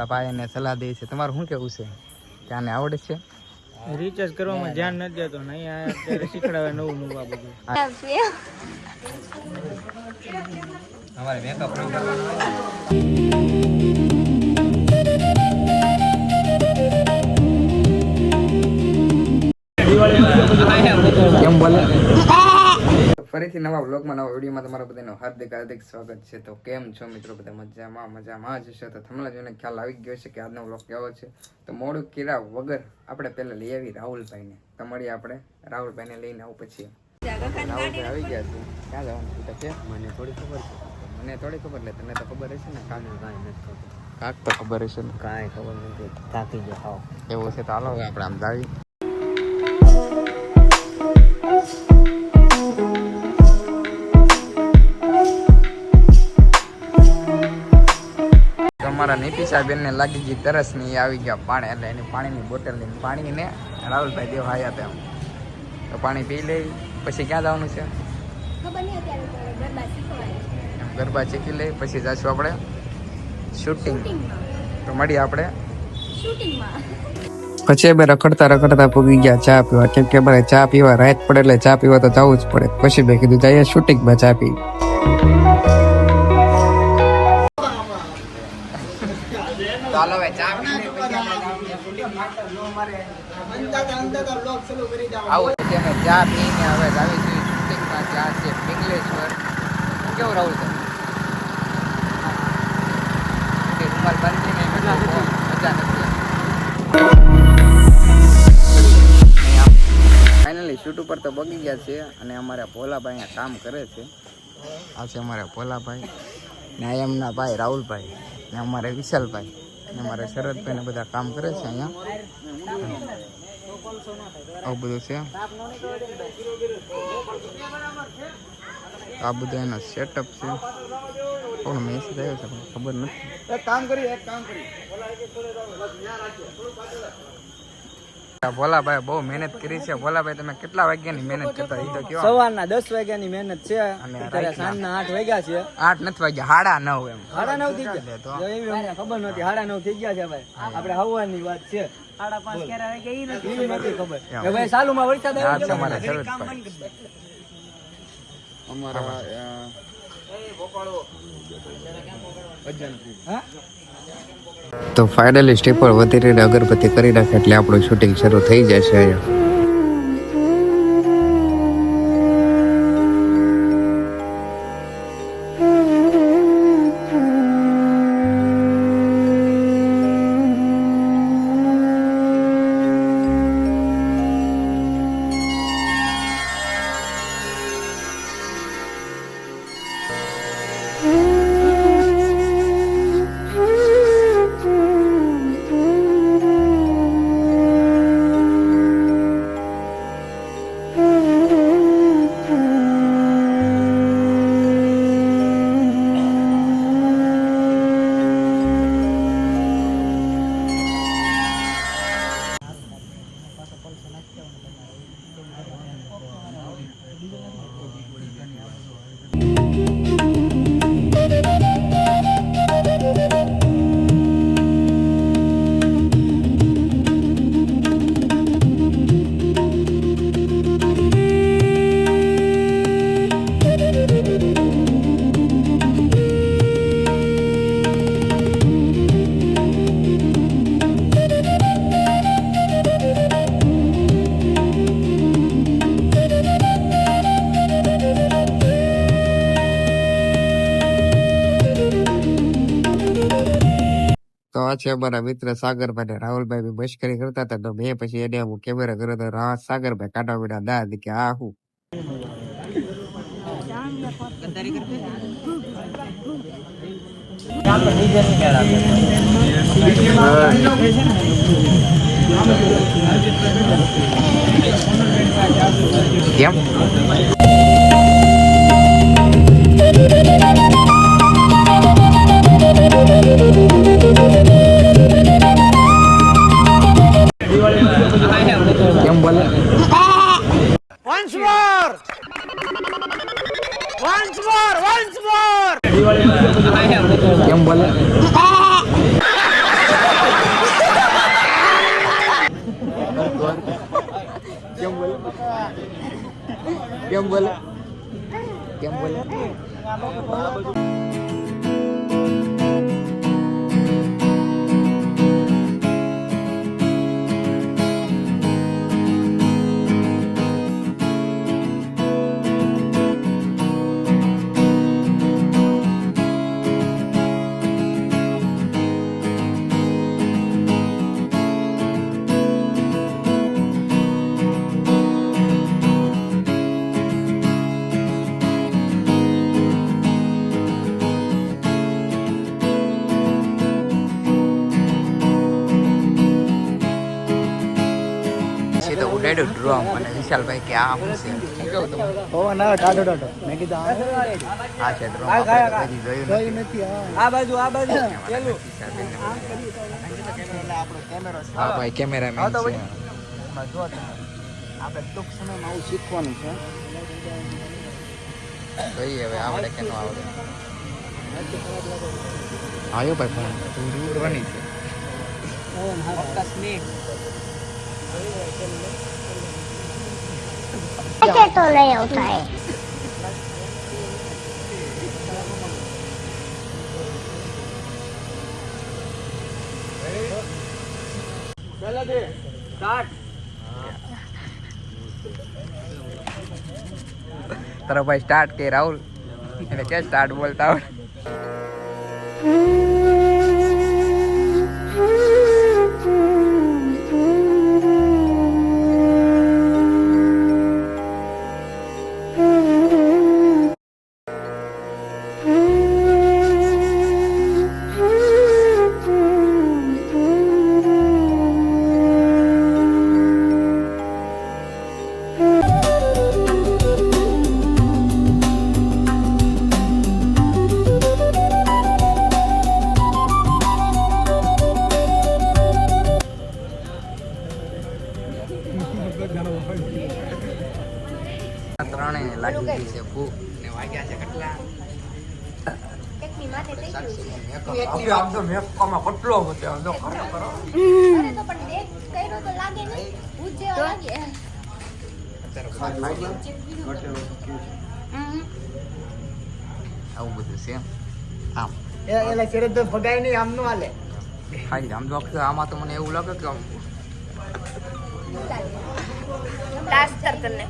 ભાઈ એને સલાહ દે છે, તમારું શું કેવું છે કે આને આવડે છે? રિચાર્જ કરવામાં ધ્યાન નથી દેતો ને અહીંયા અત્યારે શીખડાવે નવું નવું આ બધું. અમારે મેકઅપ કેમ બોલે? ફરીથી નવા બ્લોગમાં નવા વિડીયોમાં તમારા બધાનું હાર્દિક હાર્દિક સ્વાગત છે. તો કેમ છો મિત્રો? બધા મજામાં જ હશે. તો તમને જોઈને ખ્યાલ આવી ગયો છે કે આજનો બ્લોગ કેવો છે. તો મોડું કર્યા વગર આપણે પહેલા લઈ આવી રાહુલભાઈને. તો મળીએ આપણે રાહુલભાઈને લઈને આવું પછી. રાહુલભાઈ આવી ગયા છે. ક્યાં જવાનું છે? મને થોડી ખબર છે. મને થોડી ખબર, લે તને તો ખબર હશે ને. કાંઈ નથી ખબર. કાંક તો ખબર હશે ને. કાંઈ ખબર નથી, થાકી ગયો એવું છે. તો હાલો હવે આપણે આમ જાવી. અમારા નીતિશા બેન ને લાગી ગઈ તરસ ની, આવી ગયા પાણી, એટલે એની પાણીની બોટલ લઈને પાણી ને રાહુલભાઈ દેવા આવ્યા હતા. તો પાણી પી લઈ પછી ક્યાં જવાનું છે? ગરબા શીખી લઈ પછી જઈશું આપણે શૂટિંગ. તો મળીએ આપણે પછી બે રખડતા રખડતા પૂગી ગયા ચા પીવા, કેમ કે મારે ચા પીવા રાત પડે એટલે ચા પીવા તો જવું જ પડે. પછી મેં કીધું જઈએ શૂટિંગમાં ચા પી. ચાલો હવે ચા પી લે પછી આવું છે. અમે ચા પીને હવે આવી છીએ શૂટિંગમાં. ચા છે પિંગલેશ્વર. કેવું રાહુલ છે? રૂમાલ બાંધીને મજા નથી. ફાઇનલી શૂટ ઉપર તો બગી ગયા છે અને અમારા ભોલાભાઈ અહીંયા કામ કરે છે. આ છે અમારા ભોલાભાઈ ને આ એમના ભાઈ રાહુલભાઈ ને અમારે વિશાલભાઈ ને અમારે શરદભાઈ ને બધા કામ કરે છે અહીંયા. આવું બધું છે. આ બધું એનો સેટઅપ છે. કોણ મેસેજ આવ્યો છે ખબર નથી. એક કામ કરી ભોલાભાઈ બહુ મહેનત કરી છે. ભોલાભાઈ તમે કેટલા વાગ્યાની મહેનત કરતા? એ તો કેવો સવારના 10 વાગ્યાની મહેનત છે અને સાંજના 8 વાગ્યા છે. 8 નથી વાગ્યા, 9:30 એમ. 9:30 થઈ ગયા. એવી અમને ખબર નથી. 9:30 થઈ ગયા છે ભાઈ. આપણે હવાની વાત છે. 5:30 ક્યારે વાગ્યા એ નથી ખબર. ભાઈ સાલુમાં વરસાદ આવ્યો છે. અમારા શરદભાઈ અમારા તો ફાઇનલી સ્ટેપ પર વધી રહીને અગરબત્તી કરી નાખે એટલે આપણું શૂટિંગ શરૂ થઈ જશે અહીંયા. તો આ છે અમારા મિત્ર સાગરભાઈ ને રાહુલભાઈ બી મશ્કરી કરતા હતા. તો મેં પછી એને હું કેમેરા કર્યો તો સાગરભાઈ કાઢવા વિના દાદ કે આ હું કેમ કેમ બોલે? Once more! કેમ બોલે? કેમ બોલે કેમ બોલે તો ઉડાડ્યો ડ્રોમ અને વિશાલભાઈ કે આ શું છે શું કેવું તમે ઓ ના ટાટો ટાટો મેં કીધું આ છે ડ્રોમ આપણે તો કદી જોયું નથી આ બાજુ પેલું આપણો કેમેરો છે. હા ભાઈ કેમેરામેન છે એમાં જો તમે આપણે ટૂંક સમયમાં આવું શીખવાનું છે. જોઈએ હવે આવડે કે ન આવડે આવ્યો ભાઈ ફોન ઉડવાની છે पैकेट तो नहीं होता है તારો ભાઈ સ્ટાર્ટ કે રાહુલ એટલે કે સ્ટાર્ટ બોલતા આવડે ત્રણે લાગી ગઈ છે ભૂખ ને વાગ્યા છે કેટલા આમ તો મેકઅપમાં કેટલો બધો આમ તો ખરો ખરો આવું બધું છે આમ એલા શરદ તો ભગાય નહીં આમ નો હાલે. ખાઈ આમ તો આમાં તો મને એવું લાગે કે આમ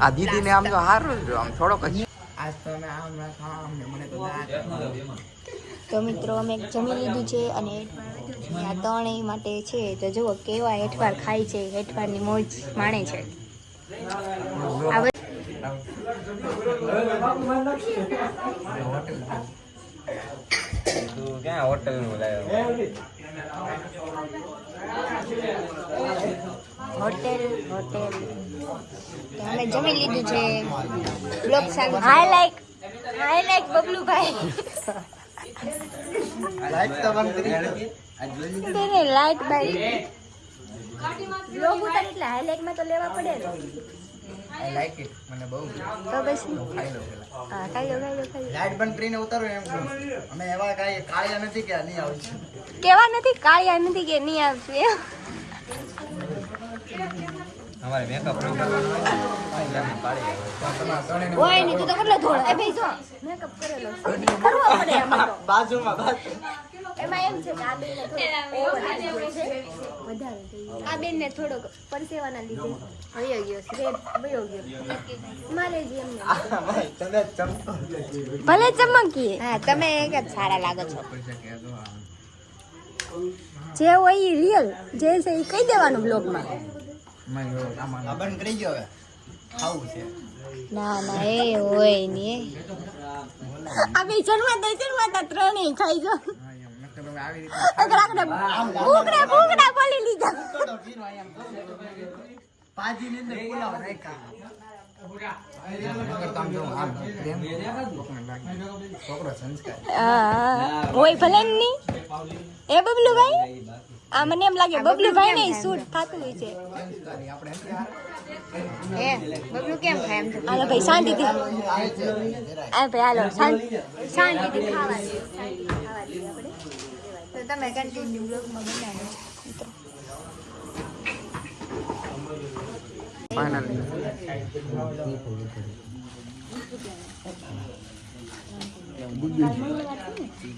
આ દીદી ને આમ તો સારું જ આમ થોડોક જ આજ તો અમે આમ ના ખાવા અમને મને તો તો મિત્રો અમે જમી લીધું છે અને આ ત્રણેય માટે છે તો જુઓ કેવા હેઠવાર ખાય છે હેઠવારની મોજ માણે છે આ બધું ક્યાં હોટલ નું લાવ્યો હોટેલ તો અમે જમી લીધું છે બ્લોગ ચાલુ હાઈ લાઈક બબલુભાઈ લાઈટ તો બંધ કરી તેને લાઈટ બાઈ બ્લોગ ઉતાર એટલે હાઈલાઈટ માં તો લેવા પડે ને આઈ લાઈક ઇટ મને બહુ તો પછી ખાઈ લો પેલા હા ખાઈ લો લાઈટ બંધ કરીને ઉતારો એમ કહું. અમે એવા કાંઈ કાળિયા નથી કે નહીં આવું છે. કેવા નથી કાળિયા નથી કે નહીં આવશે અમારે મેકઅપ કરવાનો હોય કાઢી ઓય નહીં તું તો કેટલો ધોળો એ ભાઈ જો મેકઅપ કરેલો છે. કરવો પડે આમાં તો બાજુમાં એમાં એમ છે કે આ બેનને થોડોક ઓવર આવી ગયો છે વધારે થઈ ગયો. આ બેનને થોડોક પરસેવાના લીધે વયો ગયો છે રેડ વયો ગયો મારે જ એમ ભાઈ તમે ચમકો ભલે ચમકીએ હા તમે એક જ સારા લાગો છો જે હોય એ રિયલ જે છે એ કહી દેવાનું બ્લોગમાં આ બંધ કરી ગયો હવે ખાવું છે. ના ના એ હોય નહીં આ બે જન્માતા ત્રણેય ખાઈ જો ભૂખડા બોલી લીધા પાજીની અંદર પુલાવ નાખ્યા. છોકરો સંસ્કાર હોય ભલે નહીં એ બબલુભાઈ આ મને એમ લાગે બબલુભાઈ ને શૂટ થતું હોય છે એ બબલુ કેમ ખાય એમ હાલો ભાઈ શાંતિથી આ ભાઈ હાલો શાંતિથી ખાવા દે તો તમે કન્ટિન્યુ બ્લોગમાં બનાવો મિત્રો ફાઇનલી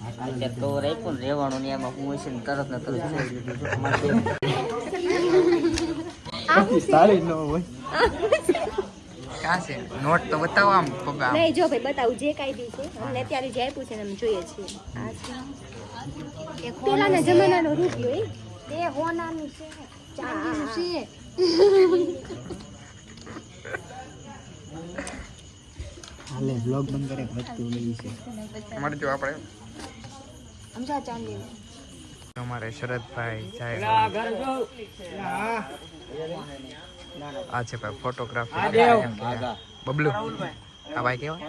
અત્યારે તો રાખ્યું ને રહેવાનું ને એમાં હું હશે ને તરત ને તરત જોઈ લીધું છે. અમારે સારી ન હોય ક્યાં છે નોટ તો બતાવો આમ પપ્પા નહીં જો ભાઈ બતાવું જે કાંઈ બી છે અમને અત્યારે જે આપ્યું છે ને અમે જોઈએ છીએ આ છે એક પેલાના જમાનાનો રૂપિયો એ હોનાનું છે ચાંદીનું છે હાલે બ્લોગ બંધ કરે વધતું નહીં છે મળજો આપણે સમજા ચાંદીનું અમારે શરદભાઈ જાય આ છે ભાઈ ફોટોગ્રાફી બબલુ આ ભાઈ કેવા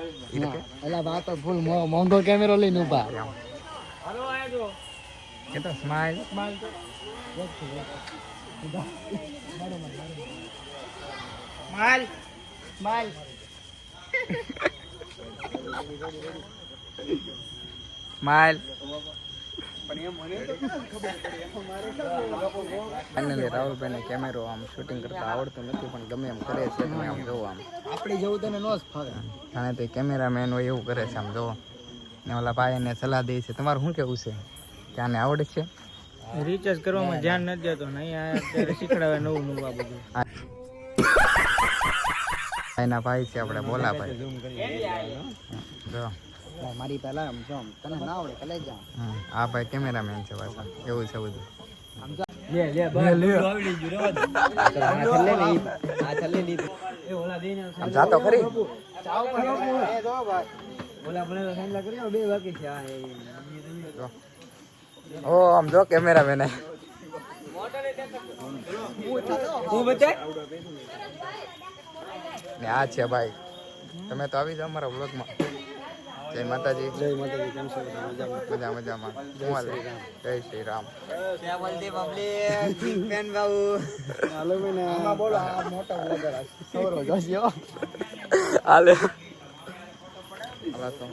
એલા બા તો ફૂલ મોંઘો કેમેરો લઈને ઉભા કે તો સ્માઈલ માલ માલ સ્માઈલ ફાઇનલી રાહુલભાઈને કેમેરો આમ શૂટિંગ કરતા આવડતું નથી પણ ગમે એમ કરે છે તમે આમ જોવો આમ આપણે જેવું તને નો જ ફાવે જાણે તો કેમેરામેન હોય એવું કરે છે આમ જોવો ને ઓલા ભાઈ એને સલાહ દે છે તમારું શું કેવું છે કે આને આવડે છે રિચાર્જ કરવામાં ધ્યાન નથી દેતો ને અહીંયા અત્યારે શીખડાવે નવું નવું આ બધું એના ભાઈ છે આપણે બોલા ભાઈ જો મારી પહેલા આમ જો તને ના આવડે તો લઈ જા આ ભાઈ કેમેરામેન છે પાછા એવું છે બધું લે લે બસ આવડી ગયું રેવા દે આ થલે ની એ ઓલા દેને આમ જાતો ખરી ચાવ પર એ જો ભાઈ ઓલા મને તો સાંજલા કર્યો બે બાકી છે આ જો. ઓ આમ જો કેમેરામેન હું બતાય ને આ છે ભાઈ તમે તો આવી જાઓ અમારા વ્લોગમાં જય માતાજી જય માતાજી કેમ છો મજા મજામાં હું હાલે જય શ્રી રામ ક્યાં બોલતી પબ્લિક ફેન બાબુ હાલો મને આમાં બોલો આ મોટા વ્લોગર આ સૌરો જોશી હાલે હાલા તો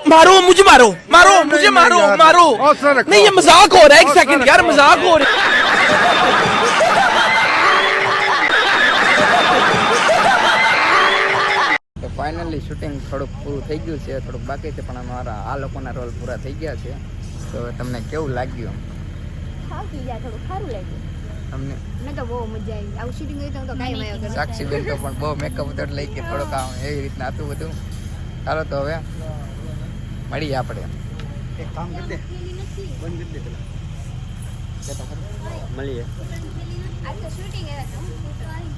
मारो मुझे मारो मारो मुझे मारो मारो नहीं ये मजाक हो रहा है एक सेकंड यार मजाक हो रहा है તો ફાઇનલી શૂટિંગ થોડુંક પૂરું થઈ ગયું છે થોડુંક બાકી છે પણ અમારા આ લોકોના રોલ પૂરા થઈ ગયા છે તો તમને કેવું લાગ્યું થાકી ગયા થોડું સારું લાગ્યું તમને મને તો બહુ મજા આવી આવું શૂટિંગ હોય તો કાંઈ મજા કરે સાક્ષી બેન તો પણ બહુ મેકઅપ ઉતર લઈ કે થોડુંક આમ એવી રીતના હતું બધું ચાલો તો હવે મળીએ આપણે એક કામ કરી દે બંધ કરી દે પેલા મળીએ આ તો શૂટિંગ era તો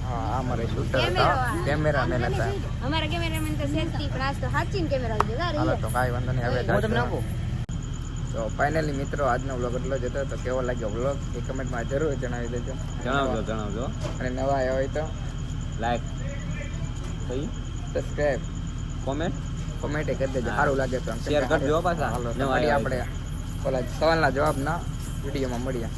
હા આ મારે શૂટર હતા કેમેરામેન હતા અમારા કેમેરામેન તો સેલ્ફી પણ આજ તો સાચીને કેમેરા આવી ગયો હાલો તો કાંઈ વાંધો નહીં હવે હું તમને આપું તો ફાઇનલી મિત્રો આજનો વ્લોગ એટલો જ હતો તો કેવો લાગ્યો વ્લોગ એ કમેન્ટમાં જરૂર જણાવી દેજો જણાવજો અને નવા આવ્યા હોય તો લાઈક થઈ સબસ્ક્રાઇબ કોમેન્ટ કોમેન્ટ કરી દેજો સારું લાગે તો શેર કરજો પાછા હાલો તો નવા મળીએ આવ્યા આપણે ઓલા સવાલના જવાબના વિડીયોમાં મળીએ